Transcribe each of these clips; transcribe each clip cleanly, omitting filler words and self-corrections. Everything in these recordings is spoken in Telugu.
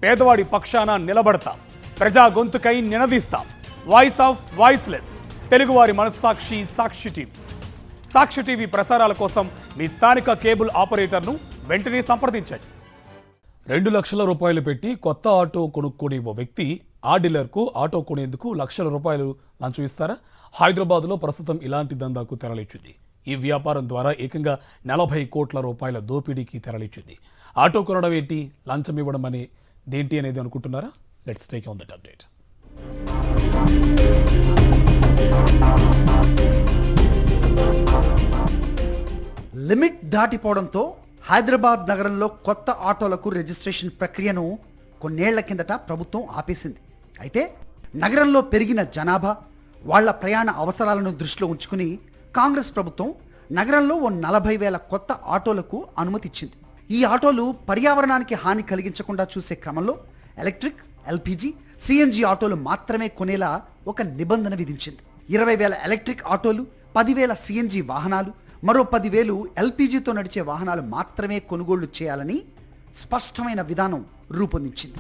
పేదవాడి పక్షాన నిలబడతాం, ప్రజా గొంతుకై నినదిస్తాం. వాయిస్ ఆఫ్ వాయిస్లెస్, తెలుగువారి మనస్సాక్షి సాక్షి టీవీ. సాక్షి టీవీ ప్రసారాల కోసం మీ స్థానిక కేబుల్ ఆపరేటర్ను వెంటనే సంప్రదించండి. 2 లక్షల రూపాయలు పెట్టి కొత్త ఆటో కొనుక్కునే ఓ వ్యక్తి ఆ డీలర్కు ఆటో కొనేందుకు లక్షల రూపాయలు లంచం ఇస్తారా? హైదరాబాద్లో ప్రస్తుతం ఇలాంటి దందాకు తెరలిచ్చింది. ఈ వ్యాపారం ద్వారా ఏకంగా 40 కోట్ల రూపాయల దోపిడీకి తెరలిచ్చింది. ఆటో కొనడం ఏంటి, లంచం ఇవ్వడం దేంటి అనేది అనుకుంటున్నారా? Let's take on that update. Limit దాటిపోవడంతో హైదరాబాద్ నగరంలో కొత్త ఆటోలకు రిజిస్ట్రేషన్ ప్రక్రియను కొన్నేళ్ల కిందట ప్రభుత్వం ఆపేసింది. అయితే నగరంలో పెరిగిన జనాభా, వాళ్ల ప్రయాణ అవసరాలను దృష్టిలో ఉంచుకుని కాంగ్రెస్ ప్రభుత్వం నగరంలో ఓ 40,000 కొత్త ఆటోలకు అనుమతి ఇచ్చింది. ఈ ఆటోలు పర్యావరణానికి హాని కలిగించకుండా చూసే క్రమంలో ఎలక్ట్రిక్, ఎల్పిజి, సిఎన్జి ఆటోలు మాత్రమే కొనేలా ఒక నిబంధన విధించింది. 20,000 ఎలక్ట్రిక్ ఆటోలు, 10,000 సిఎన్జి వాహనాలు, మరో 10,000 ఎల్పిజితో నడిచే వాహనాలు మాత్రమే కొనుగోళ్లు చేయాలని స్పష్టమైన విధానం రూపొందించింది.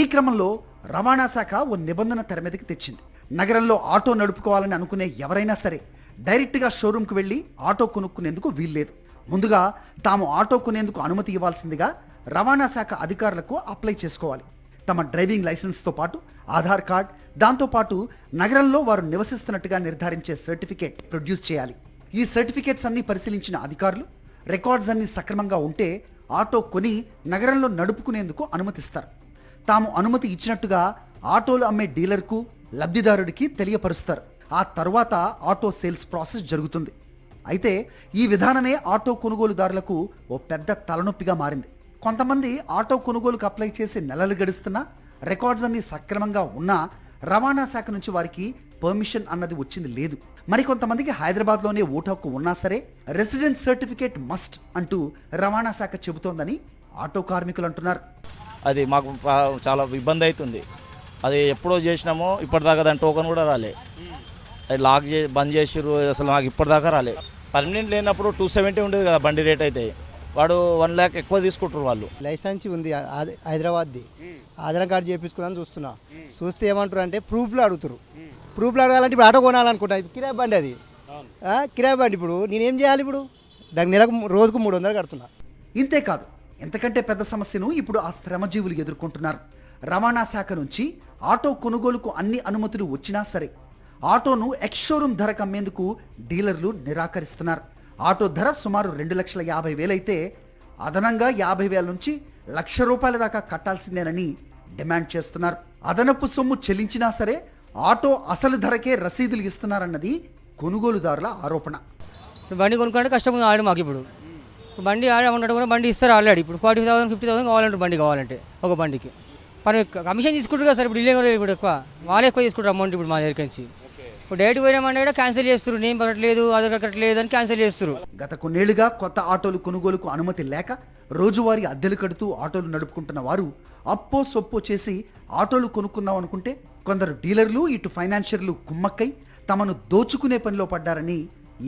ఈ క్రమంలో రవాణా శాఖ ఓ నిబంధన తెర మీదకి తెచ్చింది. నగరంలో ఆటో నడుపుకోవాలని అనుకునే ఎవరైనా సరే డైరెక్ట్గా షోరూంకి వెళ్ళి ఆటో కొనుక్కునేందుకు వీల్లేదు. ముందుగా తాము ఆటో కొనేందుకు అనుమతి ఇవ్వాల్సిందిగా రవాణా శాఖ అధికారులకు అప్లై చేసుకోవాలి. తమ డ్రైవింగ్ లైసెన్స్తో పాటు ఆధార్ కార్డ్, దాంతోపాటు నగరంలో వారు నివసిస్తున్నట్టుగా నిర్ధారించే సర్టిఫికేట్ ప్రొడ్యూస్ చేయాలి. ఈ సర్టిఫికేట్స్ అన్ని పరిశీలించిన అధికారులు రికార్డ్స్ అన్ని సక్రమంగా ఉంటే ఆటో కొని నగరంలో నడుపుకునేందుకు అనుమతిస్తారు. తాము అనుమతి ఇచ్చినట్టుగా ఆటోలు అమ్మే డీలర్కు, లబ్ధిదారుడికి తెలియపరుస్తారు. ఆ తర్వాత ఆటో సేల్స్ ప్రాసెస్ జరుగుతుంది. అయితే ఈ విధానమే ఆటో కొనుగోలుదారులకు ఓ పెద్ద తలనొప్పిగా మారింది. కొంతమంది ఆటో కొనుగోలుకు అప్లై చేసి నెలలు గడుస్తున్నా, రికార్డ్స్ అన్ని సక్రమంగా ఉన్నా రవాణా శాఖ నుంచి వారికి పర్మిషన్ అన్నది వచ్చింది లేదు. మరికొంతమందికి హైదరాబాద్లోనే ఓటు హక్కు ఉన్నా సరే రెసిడెన్స్ సర్టిఫికేట్ మస్ట్ అంటూ రవాణా శాఖ చెబుతోందని ఆటో కార్మికులు అంటున్నారు. అది మాకు చాలా ఇబ్బంది అవుతుంది. అది ఎప్పుడో చేసినామో ఇప్పటిదాకా దాని టోకన్ కూడా రాలే. అది బంద్ చేసిర్రు, అసలు నాకు ఇప్పటిదాకా రాలే. పర్మనెంట్ లేనప్పుడు 270 ఉండేది కదా బండి రేట్. అయితే వాడు 1 lakh ఎక్కువ తీసుకుంటారు వాళ్ళు. లైసెన్స్ ఉంది హైదరాబాద్ది, ఆధార్ కార్డు చేయించుకుందని చూస్తే ఏమంటారు అంటే ప్రూఫ్లు అడుగుతారు. ప్రూఫ్లు అడగాలంటే ఇప్పుడు ఆటో కొనాలనుకుంటా, కిరాయి బండి అది, కిరాయి బండి. ఇప్పుడు నేనేం చేయాలి? ఇప్పుడు దానికి నెలకు రోజుకు 300 కడుతున్నా. ఇంతేకాదు, ఎంతకంటే పెద్ద సమస్యను ఇప్పుడు ఆ శ్రమజీవులు ఎదుర్కొంటున్నారు. రవాణా శాఖ నుంచి ఆటో కొనుగోలుకు అన్ని అనుమతులు వచ్చినా సరే ఆటోను ఎక్స్-షోరూమ్ ధరకు అమ్మేందుకు డీలర్లు నిరాకరిస్తున్నారు. ఆటో ధర సుమారు 2,50,000 అయితే అదనంగా 50,000 నుంచి ₹1,00,000 దాకా కట్టాల్సిందేనని డిమాండ్ చేస్తున్నారు. అదనపు సొమ్ము చెల్లించినా సరే ఆటో అసలు ధరకే రసీదులు ఇస్తున్నారన్నది కొనుగోలుదారుల ఆరోపణ. బండి కొనుక్కుంటే కష్టం ఆడి మాకు. ఇప్పుడు బండి ఆడమంటే కూడా బండి ఇస్తారు ఆల్రెడీ. ఇప్పుడు 40,000 50,000 కావాలంటే బండి కావాలంటే ఒక బండికి మరి కమిషన్ తీసుకుంటారు కదా సార్. ఇప్పుడు ఇల్లు ఇప్పుడు వాళ్ళే ఎక్కువ తీసుకుంటారు అమౌంట్. ఇప్పుడు మా దగ్గర నుంచి ఇప్పుడు డైరెక్ట్ పోయినామంటే కూడా క్యాన్సిల్ చేస్తారు. నేను పడట్లేదు, ఆధార్ కట్టలేదు అని క్యాన్సిల్ చేస్తారు. గత కొన్నేళ్లుగా కొత్త ఆటోలు కొనుగోలుకు అనుమతి లేక రోజువారీ అద్దెలు కడుతూ ఆటోలు నడుపుకుంటున్న వారు అప్పో సొప్పో చేసి ఆటోలు కొనుక్కుందాం అనుకుంటే కొందరు డీలర్లు, ఇటు ఫైనాన్షియర్లు కుమ్మక్కై తమను దోచుకునే పనిలో పడ్డారని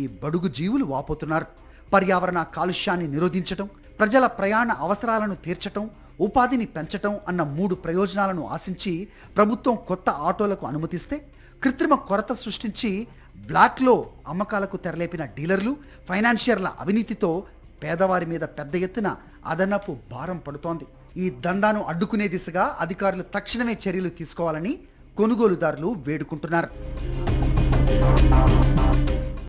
ఈ బడుగు జీవులు వాపోతున్నారు. పర్యావరణ కాలుష్యాన్ని నిరోధించటం, ప్రజల ప్రయాణ అవసరాలను తీర్చటం, ఉపాధిని పెంచటం అన్న 3 ప్రయోజనాలను ఆశించి ప్రభుత్వం కొత్త ఆటోలకు అనుమతిస్తే కృత్రిమ కొరత సృష్టించి బ్లాక్లో అమ్మకాలకు తెరలేపిన డీలర్లు, ఫైనాన్షియర్ల అవినీతితో పేదవారి మీద పెద్ద ఎత్తున అదనపు భారం పడుతోంది. ఈ దందాను అడ్డుకునే దిశగా అధికారులు తక్షణమే చర్యలు తీసుకోవాలని కొనుగోలుదారులు వేడుకుంటున్నారు.